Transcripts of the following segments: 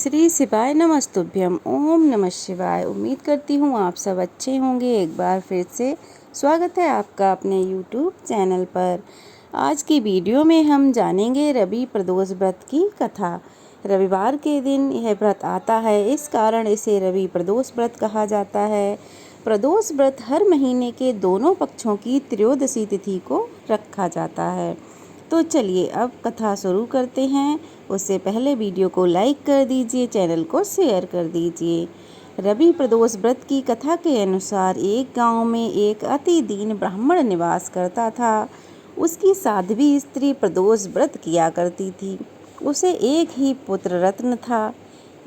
श्री शिवाय नमस्तुभ्यम। ओम नमः शिवाय। उम्मीद करती हूँ आप सब अच्छे होंगे। एक बार फिर से स्वागत है आपका अपने YouTube चैनल पर। आज की वीडियो में हम जानेंगे रवि प्रदोष व्रत की कथा। रविवार के दिन यह व्रत आता है, इस कारण इसे रवि प्रदोष व्रत कहा जाता है। प्रदोष व्रत हर महीने के दोनों पक्षों की त्रयोदशी तिथि को रखा जाता है। तो चलिए अब कथा शुरू करते हैं। उससे पहले वीडियो को लाइक कर दीजिए, चैनल को शेयर कर दीजिए। रवि प्रदोष व्रत की कथा के अनुसार एक गांव में एक अति दीन ब्राह्मण निवास करता था। उसकी साध्वी स्त्री प्रदोष व्रत किया करती थी। उसे एक ही पुत्र रत्न था।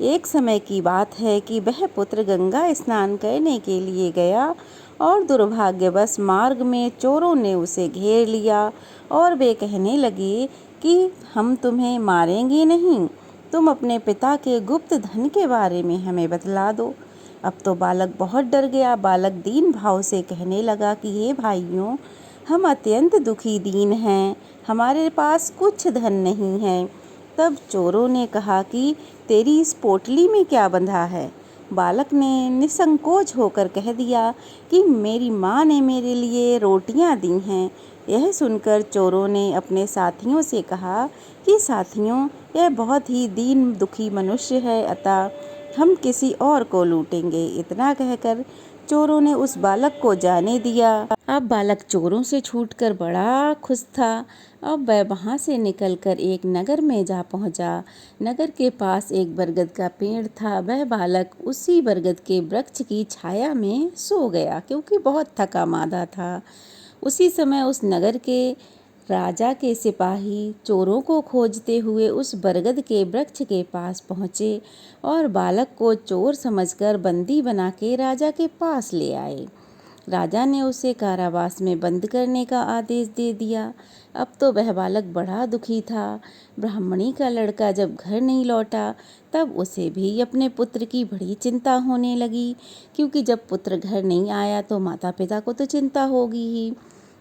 एक समय की बात है कि वह पुत्र गंगा स्नान करने के लिए गया और दुर्भाग्यवश मार्ग में चोरों ने उसे घेर लिया और वे कहने लगे कि हम तुम्हें मारेंगे नहीं, तुम अपने पिता के गुप्त धन के बारे में हमें बतला दो। अब तो बालक बहुत डर गया। बालक दीन भाव से कहने लगा कि हे भाइयों, हम अत्यंत दुखी दीन हैं, हमारे पास कुछ धन नहीं है। तब चोरों ने कहा कि तेरी इस पोटली में क्या बंधा है? बालक ने निसंकोच होकर कह दिया कि मेरी माँ ने मेरे लिए रोटियां दी हैं। यह सुनकर चोरों ने अपने साथियों से कहा कि साथियों, यह बहुत ही दीन दुखी मनुष्य है, अतः हम किसी और को लूटेंगे। इतना कहकर चोरों ने उस बालक को जाने दिया। अब बालक चोरों से छूटकर बड़ा खुश था। अब वह वहाँ से निकलकर एक नगर में जा पहुँचा। नगर के पास एक बरगद का पेड़ था। वह बालक उसी बरगद के वृक्ष की छाया में सो गया, क्योंकि बहुत थका मांदा था। उसी समय उस नगर के राजा के सिपाही चोरों को खोजते हुए उस बरगद के वृक्ष के पास पहुँचे और बालक को चोर समझकर बंदी बना के राजा के पास ले आए। राजा ने उसे कारावास में बंद करने का आदेश दे दिया। अब तो वह बालक बड़ा दुखी था। ब्राह्मणी का लड़का जब घर नहीं लौटा, तब उसे भी अपने पुत्र की बड़ी चिंता होने लगी, क्योंकि जब पुत्र घर नहीं आया तो माता पिता को तो चिंता होगी ही।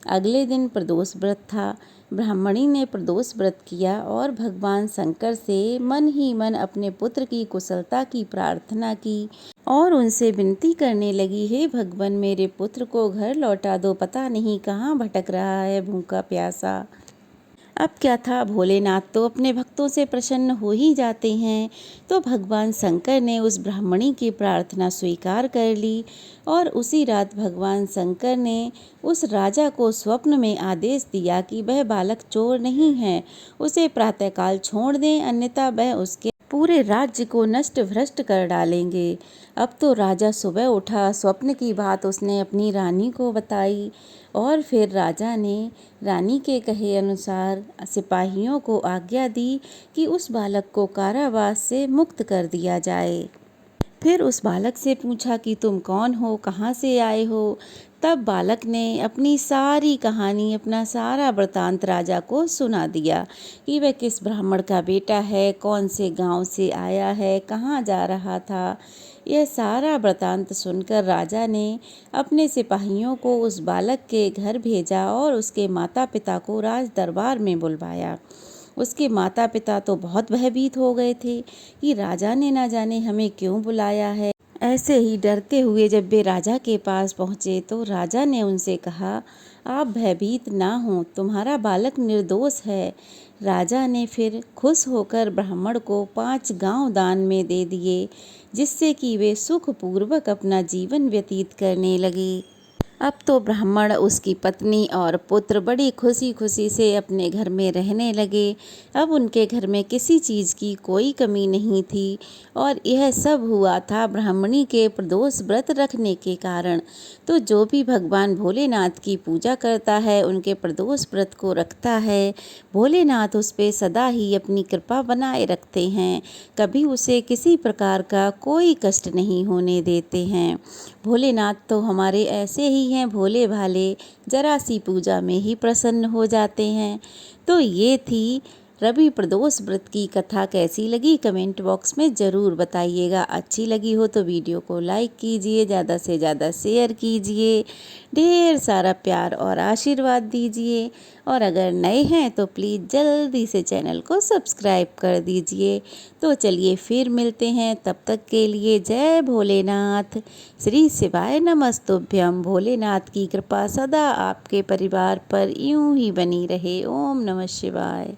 अगले दिन प्रदोष व्रत था। ब्राह्मणी ने प्रदोष व्रत किया और भगवान शंकर से मन ही मन अपने पुत्र की कुशलता की प्रार्थना की और उनसे विनती करने लगी, हे भगवान, मेरे पुत्र को घर लौटा दो, पता नहीं कहाँ भटक रहा है भूखा प्यासा। अब क्या था, भोलेनाथ तो अपने भक्तों से प्रसन्न हो ही जाते हैं। तो भगवान शंकर ने उस ब्राह्मणी की प्रार्थना स्वीकार कर ली और उसी रात भगवान शंकर ने उस राजा को स्वप्न में आदेश दिया कि वह बालक चोर नहीं है, उसे प्रातःकाल छोड़ दें, अन्यथा वह उसके पूरे राज्य को नष्ट भ्रष्ट कर डालेंगे। अब तो राजा सुबह उठा, स्वप्न की बात उसने अपनी रानी को बताई और फिर राजा ने रानी के कहे अनुसार सिपाहियों को आज्ञा दी कि उस बालक को कारावास से मुक्त कर दिया जाए। फिर उस बालक से पूछा कि तुम कौन हो, कहाँ से आए हो? तब बालक ने अपनी सारी कहानी, अपना सारा वृतांत राजा को सुना दिया कि वह किस ब्राह्मण का बेटा है, कौन से गांव से आया है, कहाँ जा रहा था। यह सारा वृतांत सुनकर राजा ने अपने सिपाहियों को उस बालक के घर भेजा और उसके माता पिता को राज दरबार में बुलवाया। उसके माता पिता तो बहुत भयभीत हो गए थे कि राजा ने ना जाने हमें क्यों बुलाया है। ऐसे ही डरते हुए जब वे राजा के पास पहुँचे तो राजा ने उनसे कहा, आप भयभीत ना हो, तुम्हारा बालक निर्दोष है। राजा ने फिर खुश होकर ब्राह्मण को 5 गांव दान में दे दिए, जिससे कि वे सुखपूर्वक अपना जीवन व्यतीत करने लगे। अब तो ब्राह्मण, उसकी पत्नी और पुत्र बड़ी खुशी खुशी से अपने घर में रहने लगे। अब उनके घर में किसी चीज़ की कोई कमी नहीं थी और यह सब हुआ था ब्राह्मणी के प्रदोष व्रत रखने के कारण। तो जो भी भगवान भोलेनाथ की पूजा करता है, उनके प्रदोष व्रत को रखता है, भोलेनाथ उस पर सदा ही अपनी कृपा बनाए रखते हैं। कभी उसे किसी प्रकार का कोई कष्ट नहीं होने देते हैं। भोलेनाथ तो हमारे ऐसे ही हैं, भोले भाले, जरा सी पूजा में ही प्रसन्न हो जाते हैं। तो ये थी रवि प्रदोष व्रत की कथा कैसी लगी कमेंट बॉक्स में ज़रूर बताइएगा। अच्छी लगी हो तो वीडियो को लाइक कीजिए, ज़्यादा से ज़्यादा शेयर कीजिए, ढेर सारा प्यार और आशीर्वाद दीजिए। और अगर नए हैं तो प्लीज़ जल्दी से चैनल को सब्सक्राइब कर दीजिए। तो चलिए फिर मिलते हैं, तब तक के लिए जय भोलेनाथ। श्री शिवाय नमस्तुभ्यम। भोलेनाथ की कृपा सदा आपके परिवार पर यूं ही बनी रहे। ओम नमः शिवाय।